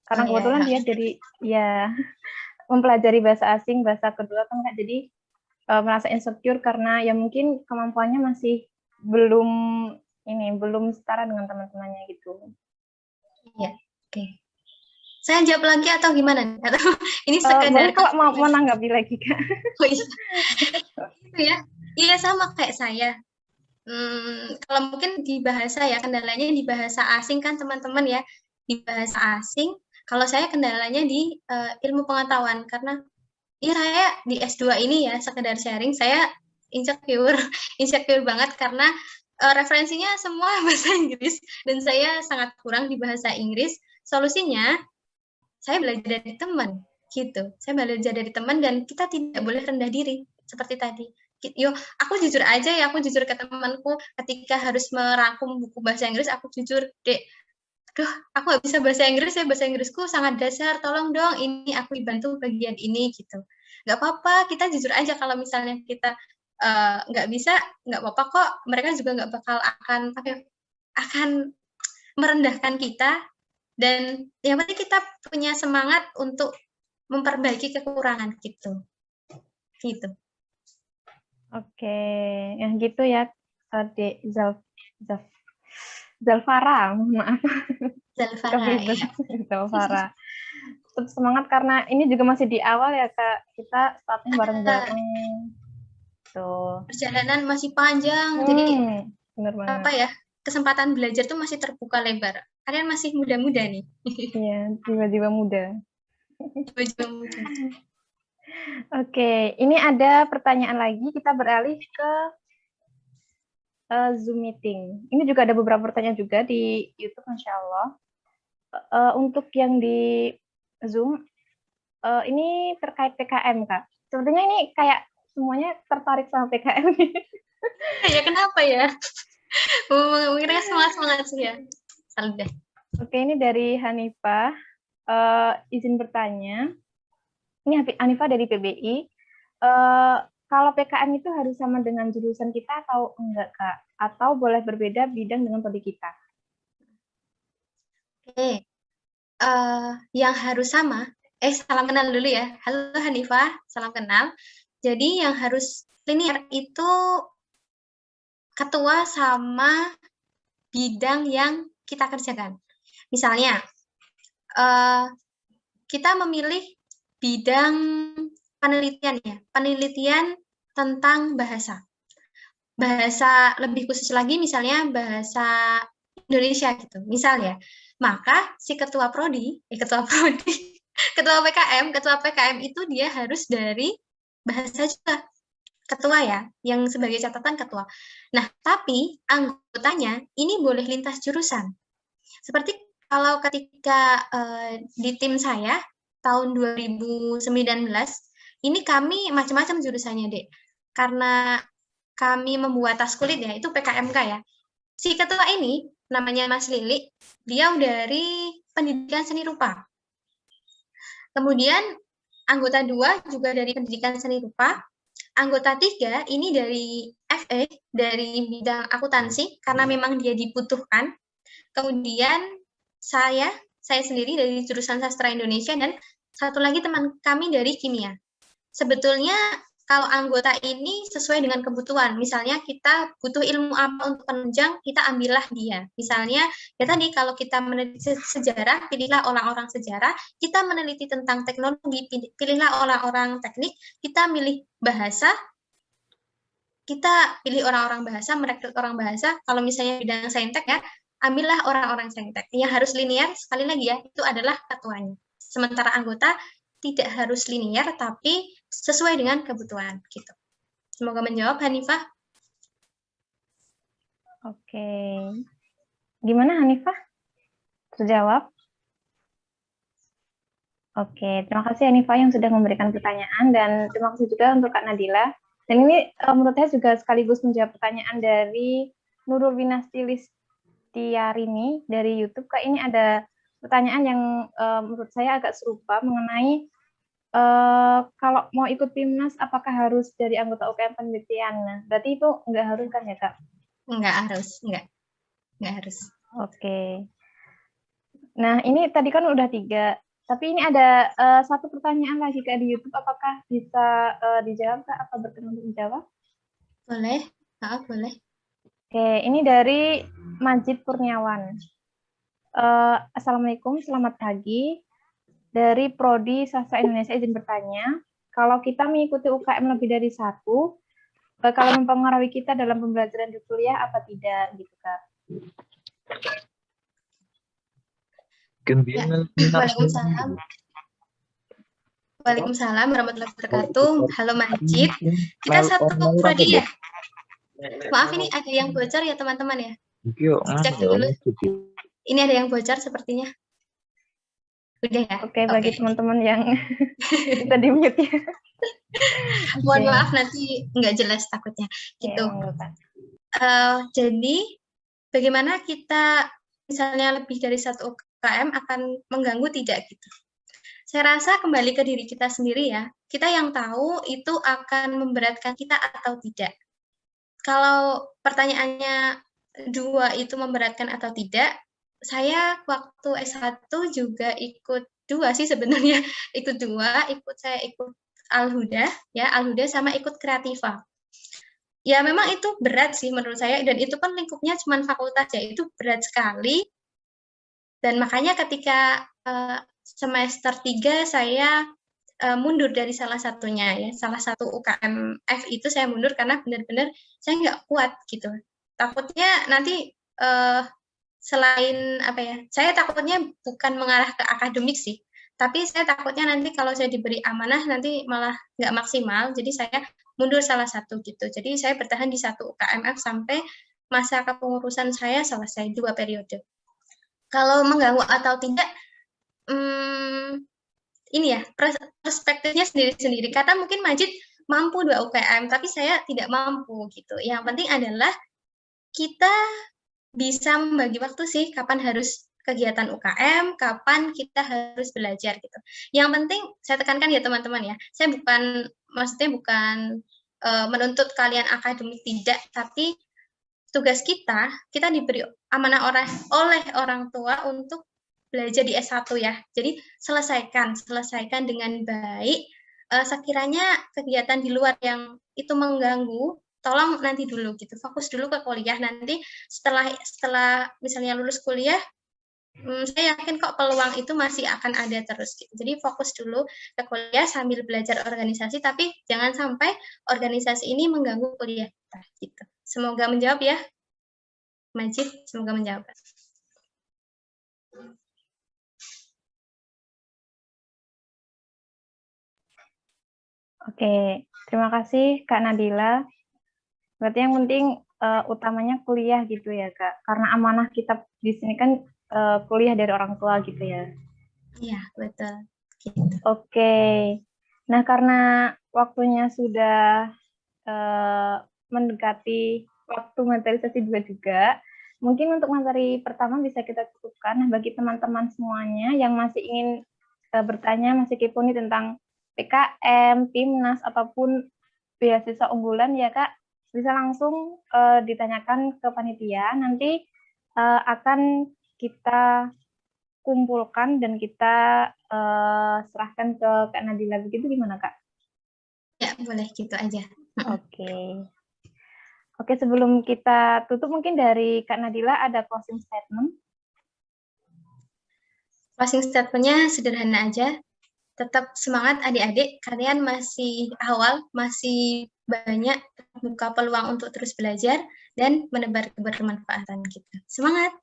Karena kebetulan dia jadi ya mempelajari bahasa asing, bahasa kedua kan Kak. Jadi merasa insecure karena ya mungkin kemampuannya masih belum setara dengan teman-temannya gitu. Iya, oke. Saya jawab lagi atau gimana? Atau ini sekedar boleh kalau mau menanggapi lagi Kak. Oh iya. Itu ya. Iya sama kayak saya. Kalau mungkin di bahasa ya, kendalanya di bahasa asing kan teman-teman ya, di bahasa asing. Kalau saya kendalanya di ilmu pengetahuan, karena ya saya di S2 ini ya, sekedar sharing, saya insecure banget karena referensinya semua bahasa Inggris, dan saya sangat kurang di bahasa Inggris. Solusinya, saya belajar dari teman, gitu. Saya belajar dari teman, dan kita tidak boleh rendah diri, seperti tadi. Yo, aku jujur aja ya, aku jujur ke temanku ketika harus merangkum buku bahasa Inggris, aku jujur, Dek, aduh, aku nggak bisa bahasa Inggris ya, bahasa Inggrisku sangat dasar, tolong dong, ini aku dibantu bagian ini, gitu. Nggak apa-apa, kita jujur aja kalau misalnya kita nggak bisa, nggak apa-apa kok, mereka juga nggak bakal akan merendahkan kita, dan yang penting kita punya semangat untuk memperbaiki kekurangan gitu. Oke, ya gitu ya, Adik Zalfara, maaf. Zalfara. Tetap semangat karena ini juga masih di awal ya Kak, kita startnya bareng-bareng. Tuh. Perjalanan masih panjang, jadi bener banget. apa ya, kesempatan belajar tuh masih terbuka lebar. Kalian masih muda-muda nih. Iya, jiwa-jiwa muda. Jiwa-jiwa muda. Oke, ini ada pertanyaan lagi. Kita beralih ke Zoom meeting. Ini juga ada beberapa pertanyaan juga di YouTube, Masya Allah. Untuk yang di Zoom, ini terkait PKM, Kak. Sepertinya ini kayak semuanya tertarik sama PKM. Ya, kenapa ya? Mungkin semangat sih ya. Salut deh. Oke, ini dari Hanifah. Izin bertanya. Ini Hanifah dari PBI. Kalau PKM itu harus sama dengan jurusan kita atau enggak, Kak? Atau boleh berbeda bidang dengan prodi kita? Oke. Yang harus sama, salam kenal dulu ya. Halo Hanifah, salam kenal. Jadi yang harus linear itu ketua sama bidang yang kita kerjakan. Misalnya, kita memilih bidang penelitian ya, penelitian tentang bahasa. Bahasa lebih khusus lagi misalnya bahasa Indonesia gitu, misalnya. Maka si ketua PKM itu dia harus dari bahasa juga. Ketua ya, yang sebagai catatan ketua. Nah, tapi anggotanya ini boleh lintas jurusan. Seperti kalau ketika di tim saya tahun 2019, ini kami macam-macam jurusannya, Dek. Karena kami membuat tas kulit ya, itu PKMK ya. Si ketua ini namanya Mas Lili, dia dari pendidikan seni rupa. Kemudian anggota 2 juga dari pendidikan seni rupa. Anggota 3 ini dari FE, dari bidang akuntansi, karena memang dia dibutuhkan. Kemudian saya sendiri dari jurusan sastra Indonesia, dan satu lagi teman kami dari kimia. Sebetulnya kalau anggota ini sesuai dengan kebutuhan. Misalnya kita butuh ilmu apa untuk penunjang, kita ambillah dia. Misalnya, ya tadi kalau kita meneliti sejarah, pilihlah orang-orang sejarah. Kita meneliti tentang teknologi, pilihlah orang-orang teknik. Kita milih bahasa, kita pilih orang-orang bahasa, merekrut orang bahasa. Kalau misalnya bidang saintek ya, ambillah orang-orang saintek. Yang harus linear, sekali lagi ya, itu adalah ketuanya. Sementara anggota tidak harus linear, tapi sesuai dengan kebutuhan. Gitu. Semoga menjawab, Hanifah. Oke. Gimana Hanifah? Terjawab? Oke, terima kasih Hanifah yang sudah memberikan pertanyaan, dan terima kasih juga untuk Kak Nadila. Dan ini menurut saya juga sekaligus menjawab pertanyaan dari Nurul Winasti Listiarini dari YouTube. Kak, ini ada pertanyaan yang menurut saya agak serupa mengenai kalau mau ikut PIMNAS apakah harus dari anggota UKM penelitian? Nah, berarti itu nggak harus kan ya Kak? Nggak harus, nggak harus. Oke. Nah, ini tadi kan udah 3, tapi ini ada satu pertanyaan lagi Kak di YouTube, apakah bisa dijawab Kak? Apa berkenan untuk dijawab? Boleh, boleh. Oke, ini dari Majid Kurniawan. Assalamualaikum, selamat pagi. Dari Prodi Sastra Indonesia izin bertanya, kalau kita mengikuti UKM lebih dari 1, kalau mempengaruhi kita dalam pembelajaran di kuliah apa tidak, gitu Kak? Ya. Waalaikumsalam. Waalaikumsalam warahmatullahi wabarakatuh. Halo Majid. Kita satu prodi ya? Maaf, ini ada yang bocor ya teman-teman ya? Cek dulu. Ini ada yang bocor sepertinya. Udah ya? Oke, bagi teman-teman yang bisa di-mute ya. Mohon maaf nanti nggak jelas takutnya. Gitu. Jadi, bagaimana kita misalnya lebih dari 1 UKM akan mengganggu tidak gitu? Saya rasa kembali ke diri kita sendiri ya. Kita yang tahu itu akan memberatkan kita atau tidak. Kalau pertanyaannya 2 itu memberatkan atau tidak, saya waktu S1 juga ikut 2 sih sebenarnya. Ikut 2, saya ikut Al-Huda, ya, Al-Huda sama ikut Kreativa. Ya memang itu berat sih menurut saya, dan itu kan lingkupnya cuma fakultas ya, itu berat sekali. Dan makanya ketika semester 3 saya mundur dari salah satunya ya, salah satu UKM F itu saya mundur karena benar-benar saya nggak kuat gitu. Takutnya nanti selain apa ya, saya takutnya bukan mengarah ke akademik sih, tapi saya takutnya nanti kalau saya diberi amanah nanti malah nggak maksimal, jadi saya mundur salah satu gitu. Jadi saya bertahan di 1 UKMF sampai masa kepengurusan saya selesai 2 periode. Kalau mengganggu atau tidak, ini ya, perspektifnya sendiri-sendiri. Kata mungkin Majid mampu 2 UKM, tapi saya tidak mampu gitu. Yang penting adalah kita bisa membagi waktu sih, kapan harus kegiatan UKM, kapan kita harus belajar gitu. Yang penting saya tekankan ya teman-teman ya, saya maksudnya bukan menuntut kalian akademik, tidak, tapi tugas kita diberi amanah oleh orang tua untuk belajar di S1 ya. Jadi selesaikan dengan baik. Sekiranya kegiatan di luar yang itu mengganggu, tolong nanti dulu gitu, fokus dulu ke kuliah. Nanti setelah misalnya lulus kuliah, saya yakin kok peluang itu masih akan ada terus gitu. Jadi fokus dulu ke kuliah sambil belajar organisasi, tapi jangan sampai organisasi ini mengganggu kuliah kita gitu. Semoga menjawab ya, Majid, semoga menjawab. Oke, terima kasih Kak Nadila. Berarti yang penting utamanya kuliah gitu ya Kak, karena amanah kita di sini kan kuliah dari orang tua gitu ya. Iya, betul. Gitu. Oke, nah karena waktunya sudah mendekati waktu materi sesi 2 juga, mungkin untuk materi pertama bisa kita cukupkan. Nah, bagi teman-teman semuanya yang masih ingin bertanya, masih kepo nih tentang PKM, PIMNAS, ataupun beasiswa unggulan ya Kak, bisa langsung ditanyakan ke panitia. Nanti akan kita kumpulkan dan kita serahkan ke Kak Nadila. Begitu gimana Kak? Ya, boleh gitu aja. Oke. Oke, sebelum kita tutup mungkin dari Kak Nadila ada closing statement. Closing statement-nya sederhana aja. Tetap semangat adik-adik, kalian masih awal, masih banyak buka peluang untuk terus belajar dan menebar kebermanfaatan kita. Semangat!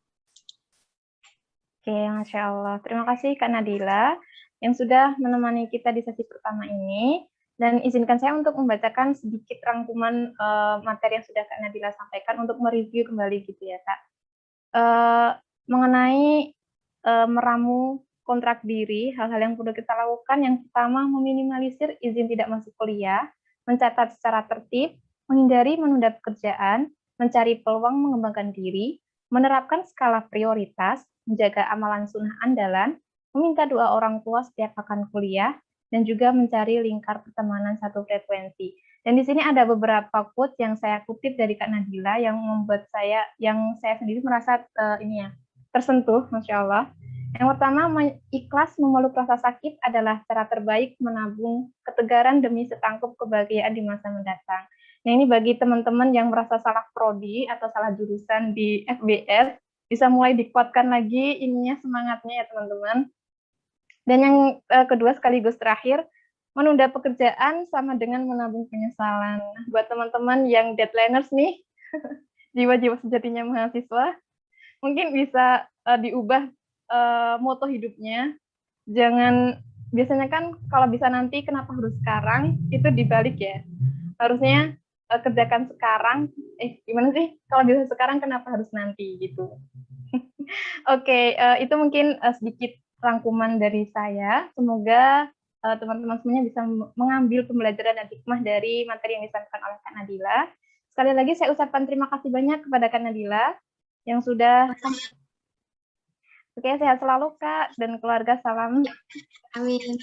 Oke, Masya Allah. Terima kasih Kak Nadila yang sudah menemani kita di sesi pertama ini. Dan izinkan saya untuk membacakan sedikit rangkuman materi yang sudah Kak Nadila sampaikan untuk mereview kembali gitu ya Kak. Mengenai meramu kontrak diri, hal-hal yang perlu kita lakukan, yang pertama meminimalisir izin tidak masuk kuliah, mencatat secara tertib, menghindari menunda pekerjaan, mencari peluang mengembangkan diri, menerapkan skala prioritas, menjaga amalan sunnah andalan, meminta doa orang tua setiap akan kuliah, dan juga mencari lingkar pertemanan satu frekuensi. Dan di sini ada beberapa quote yang saya kutip dari Kak Nadila yang membuat yang saya sendiri merasa tersentuh, Masya Allah. Yang pertama, ikhlas memeluk rasa sakit adalah cara terbaik menabung ketegaran demi setangkup kebahagiaan di masa mendatang. Nah, ini bagi teman-teman yang merasa salah prodi atau salah jurusan di FBS, bisa mulai dikuatkan lagi semangatnya ya teman-teman. Dan yang kedua sekaligus terakhir, menunda pekerjaan sama dengan menabung penyesalan. Buat teman-teman yang deadliners nih, jiwa-jiwa sejatinya mahasiswa, mungkin bisa diubah moto hidupnya. Biasanya kan kalau bisa nanti kenapa harus sekarang, itu dibalik ya. Harusnya kerjakan sekarang, gimana sih? Kalau bisa sekarang kenapa harus nanti gitu. Oke, itu mungkin sedikit rangkuman dari saya. Semoga teman-teman semuanya bisa mengambil pembelajaran dan hikmah dari materi yang disampaikan oleh Kak Nadila. Sekali lagi saya ucapkan terima kasih banyak kepada Kak Nadila yang sudah. Oke, sehat selalu Kak dan keluarga, salam. Amin.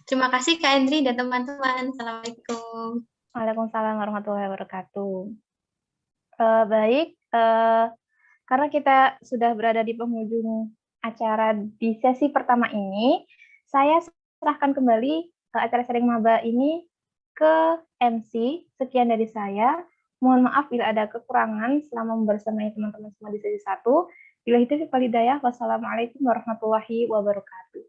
Terima kasih Kak Endri dan teman-teman. Assalamualaikum. Waalaikumsalam warahmatullahi wabarakatuh. Baik, karena kita sudah berada di penghujung acara di sesi pertama ini, saya serahkan kembali acara sharing maba ini ke MC. Sekian dari saya. Mohon maaf bila ada kekurangan selama membersamai teman-teman semua di sesi 1. Billahi taufiq wal hidayah. Wassalamualaikum warahmatullahi wabarakatuh.